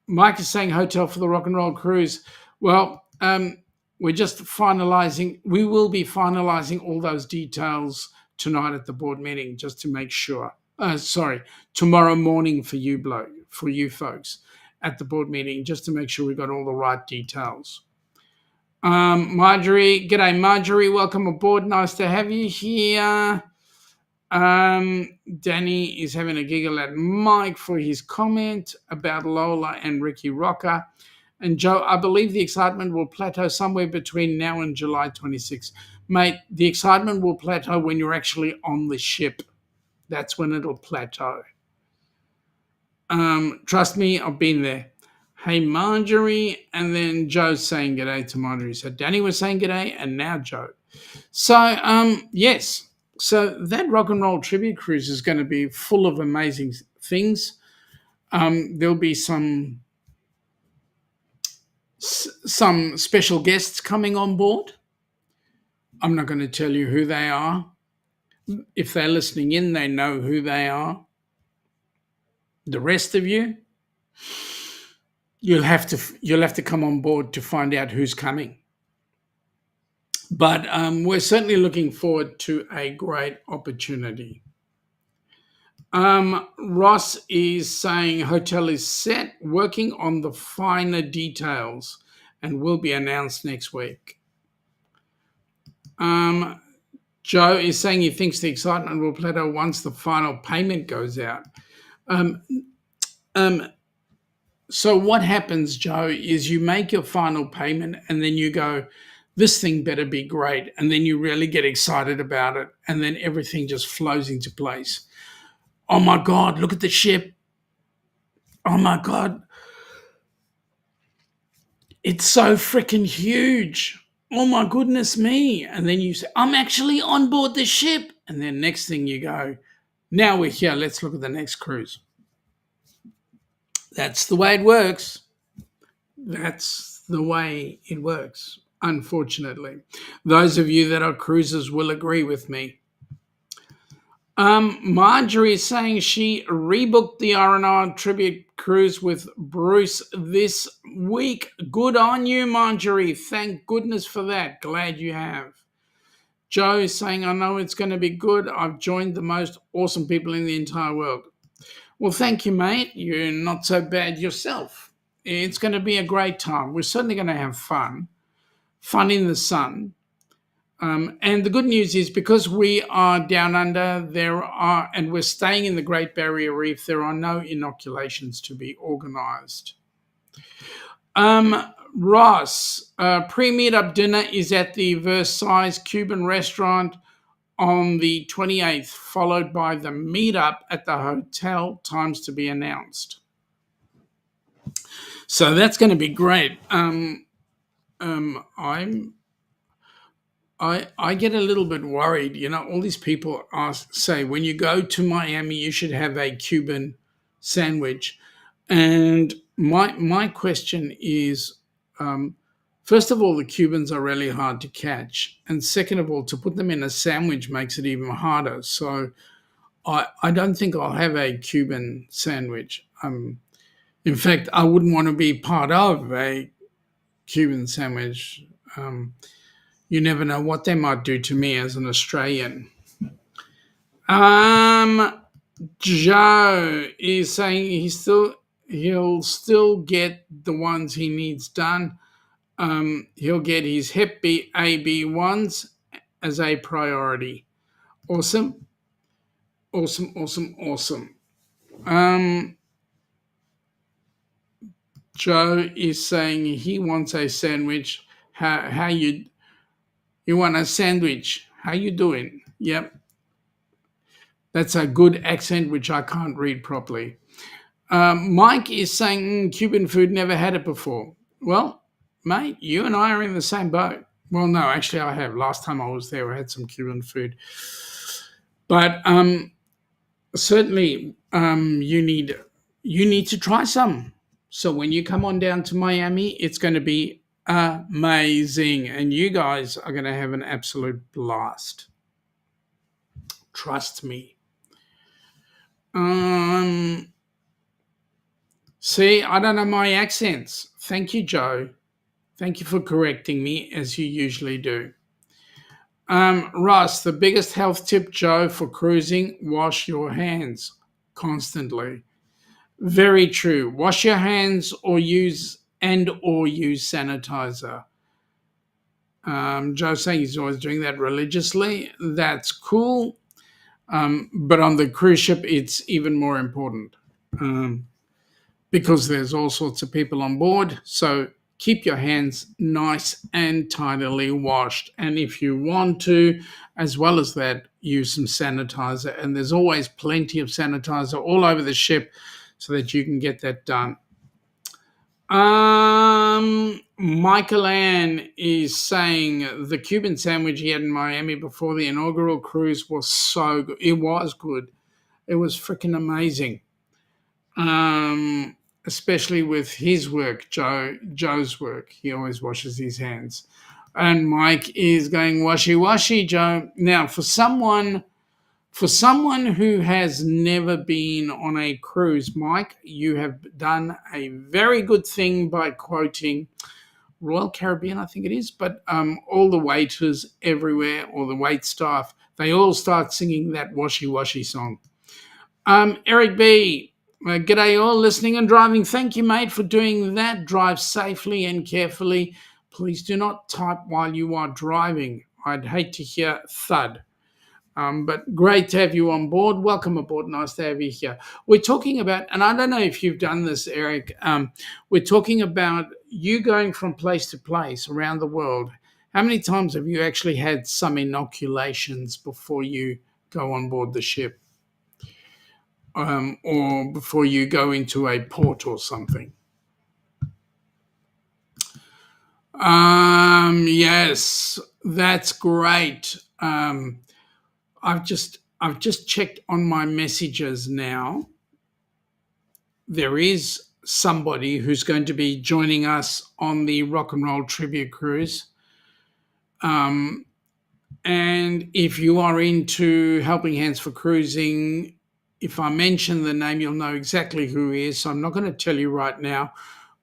Mike is saying hotel for the rock and roll cruise. Well, we're just finalizing. We will be finalizing all those details tonight at the board meeting, just to make sure. Tomorrow morning for you folks at the board meeting, just to make sure we've got all the right details. Marjorie, g'day Marjorie, welcome aboard. Nice to have you here. Danny is having a giggle at Mike for his comment about Lola and Ricky Rocker. And Joe, I believe the excitement will plateau somewhere between now and July 26. Mate, the excitement will plateau when you're actually on the ship. That's when it'll plateau. Trust me, I've been there. Hey, Marjorie, and then Joe's saying g'day to Marjorie. So Danny was saying g'day, and now Joe. So, yes. So that rock and roll tribute cruise is going to be full of amazing things. There'll be some special guests coming on board. I'm not going to tell you who they are. If they're listening in, they know who they are. The rest of you, you'll have to come on board to find out who's coming. But we're certainly looking forward to a great opportunity. Ross is saying hotel is set, working on the finer details, and will be announced next week. Joe is saying he thinks the excitement will plateau once the final payment goes out. So what happens, Joe, is you make your final payment and then you go, this thing better be great. And then you really get excited about it. And then everything just flows into place. Oh my God, look at the ship. Oh my God. It's so freaking huge. Oh my goodness me. And then you say, I'm actually on board the ship. And then next thing you go, now we're here. Let's look at the next cruise. That's the way it works. That's the way it works, unfortunately. Those of you that are cruisers will agree with me. Marjorie is saying she rebooked the R&R tribute cruise with Bruce this week. Good on you, Marjorie. Thank goodness for that. Glad you have. Joe is saying, I know it's going to be good. I've joined the most awesome people in the entire world. Well, thank you, mate. You're not so bad yourself. It's going to be a great time. We're certainly going to have fun in the sun. And the good news is because we are down under, and we're staying in the Great Barrier Reef, there are no inoculations to be organised. Ross, pre-meetup dinner is at the Versailles Cuban restaurant on the 28th, followed by the meetup at the hotel, times to be announced. So that's going to be great. I get a little bit worried. You know, all these people say, when you go to Miami, you should have a Cuban sandwich. And my question is, first of all, the Cubans are really hard to catch. And second of all, to put them in a sandwich makes it even harder. So I don't think I'll have a Cuban sandwich. In fact, I wouldn't want to be part of a Cuban sandwich. You never know what they might do to me as an Australian. Joe is saying he'll still get the ones he needs done. He'll get his Hep B, AB ones as a priority. Awesome. Joe is saying he wants a sandwich. How you want a sandwich? How you doing? Yep. That's a good accent, which I can't read properly. Mike is saying Cuban food, never had it before. Well, mate, you and I are in the same boat. Well, no, actually I have. Last time I was there, I had some Cuban food. But certainly you need you need to try some. So when you come on down to Miami, it's going to be amazing. And you guys are going to have an absolute blast. Trust me. See, I don't know my accents. Thank you, Joe. Thank you for correcting me, as you usually do. Russ, the biggest health tip, Joe, for cruising, wash your hands constantly. Very true. Wash your hands or use sanitizer. Joe's saying he's always doing that religiously. That's cool. But on the cruise ship, it's even more important because there's all sorts of people on board. So keep your hands nice and tidily washed. And if you want to, as well as that, use some sanitizer. And there's always plenty of sanitizer all over the ship so that you can get that done. Michael Ann is saying the Cuban sandwich he had in Miami before the inaugural cruise was so good. It was good. It was freaking amazing. Especially with his work, Joe's work. He always washes his hands. And Mike is going washy, Joe. Now, for someone who has never been on a cruise, Mike, you have done a very good thing by quoting Royal Caribbean, I think it is, but all the waiters everywhere, or the wait staff, they all start singing that washy song. Eric B., g'day all listening and driving. Thank you, mate, for doing that. Drive safely and carefully. Please do not type while you are driving. I'd hate to hear thud. But great to have you on board. Welcome aboard. Nice to have you here. We're talking about, and I don't know if you've done this, Eric, we're talking about you going from place to place around the world. How many times have you actually had some inoculations before you go on board the ship? Or before you go into a port or something? Yes, that's great. I've just checked on my messages now. There is somebody who's going to be joining us on the Rock and Roll Tribute Cruise. And if you are into Helping Hands for Cruising, if I mention the name, you'll know exactly who he is. So I'm not going to tell you right now,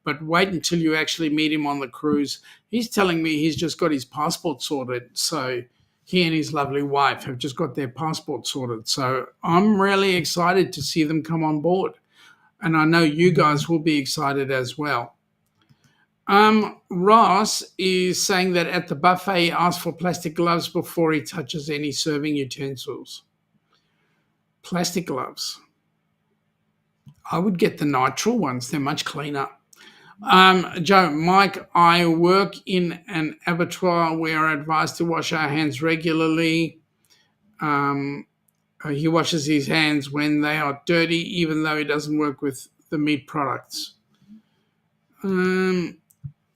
but wait until you actually meet him on the cruise. He's telling me he's just got his passport sorted. So he and his lovely wife have just got their passport sorted. So I'm really excited to see them come on board. And I know you guys will be excited as well. Ross is saying that at the buffet, he asks for plastic gloves before he touches any serving utensils. Plastic gloves. I would get the nitrile ones. They're much cleaner. Joe, Mike, I work in an abattoir. We are advised to wash our hands regularly. He washes his hands when they are dirty, even though he doesn't work with the meat products.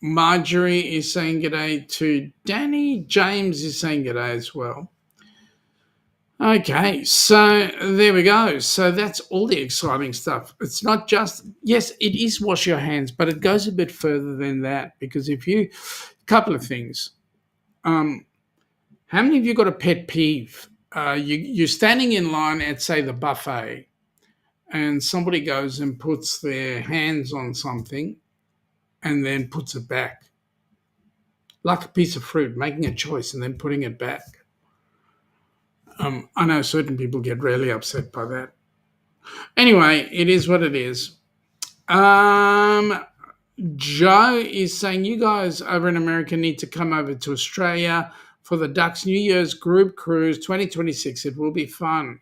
Marjorie is saying g'day to Danny. James is saying g'day as well. Okay, so there we go. So that's all the exciting stuff. It's not just, yes, it is wash your hands, but it goes a bit further than that, because a couple of things. How many of you got a pet peeve? You're standing in line at, say, the buffet, and somebody goes and puts their hands on something and then puts it back. Like a piece of fruit, making a choice and then putting it back. I know certain people get really upset by that. Anyway, it is what it is. Joe is saying you guys over in America need to come over to Australia for the Ducks New Year's Group Cruise 2026. It will be fun.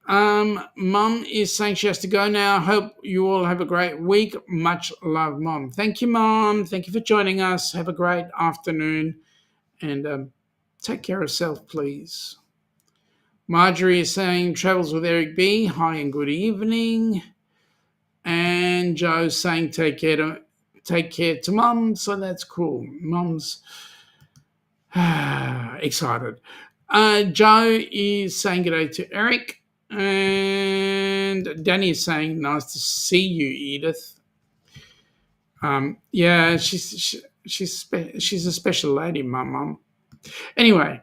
Mum is saying she has to go now. Hope you all have a great week. Much love, Mum. Thank you, Mum. Thank you for joining us. Have a great afternoon. And take care of yourself, please. Marjorie is saying travels with Eric B. Hi and good evening. And Joe's saying take care to Mum. So that's cool. Mum's excited. Joe is saying good day to Eric. And Danny is saying, nice to see you, Edith. Yeah, she's a special lady, my mum. Anyway,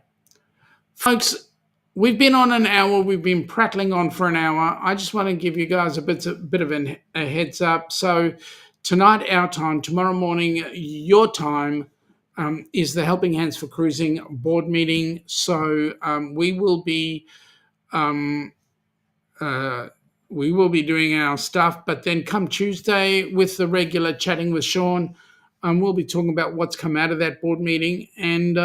folks, we've been on an hour. We've been prattling on for an hour. I just want to give you guys a bit of a heads up. So tonight, our time, tomorrow morning, your time, is the Helping Hands for Cruising board meeting. So we will be doing our stuff, but then come Tuesday with the regular chatting with Sean, we'll be talking about what's come out of that board meeting, and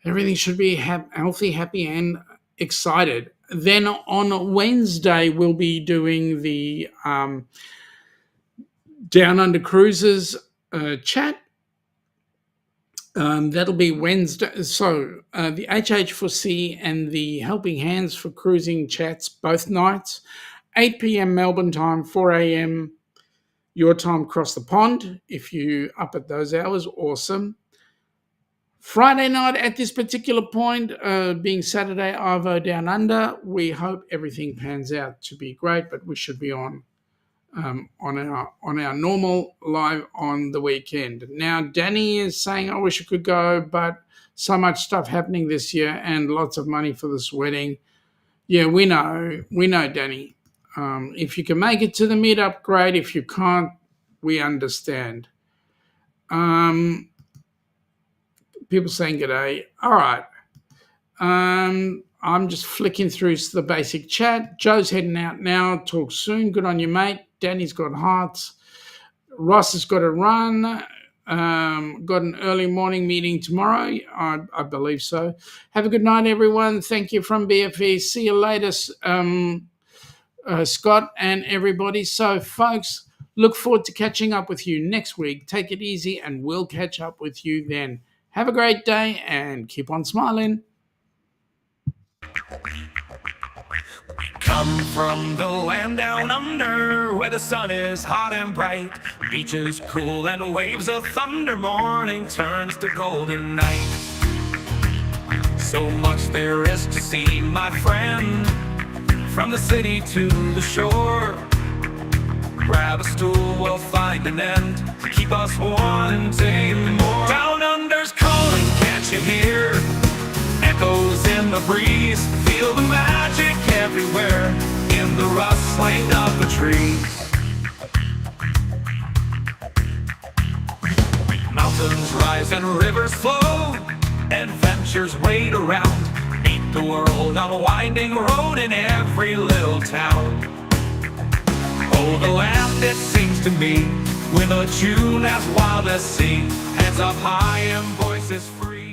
everything should be healthy, happy, and excited. Then on Wednesday, we'll be doing the Down Under Cruises chat. That'll be Wednesday. So the HH4C and the Helping Hands for Cruising chats both nights, 8 p.m. Melbourne time, 4 a.m. your time across the pond. If you up at those hours, awesome. Friday night at this particular point, being Saturday, Arvo Down Under, we hope everything pans out to be great, but we should be on our normal live on the weekend. Now, Danny is saying, I wish I could go, but so much stuff happening this year and lots of money for this wedding. Yeah, we know, Danny. If you can make it to the meetup, great. If you can't, we understand. People saying g'day. All right. I'm just flicking through the basic chat. Joe's heading out now. Talk soon. Good on you, mate. Danny's got hearts. Ross has got to run. Got an early morning meeting tomorrow. I believe so. Have a good night, everyone. Thank you from BFE. See you later, Scott and everybody. So, folks, look forward to catching up with you next week. Take it easy, and we'll catch up with you then. Have a great day and keep on smiling. Come from the land down under, where the sun is hot and bright, beaches cool and waves of thunder. Morning turns to golden night. So much there is to see, my friend, from the city to the shore. Grab a stool, we'll find an end to keep us wanting more. Down under's calling, can't you hear? Echoes in the breeze, feel the magic everywhere, in the rustling of the trees. Mountains rise and rivers flow, adventures wait around, meet the world on a winding road in every little town. Oh, the land, it seems to me, with a tune as wild as sea, hands up high and voices free.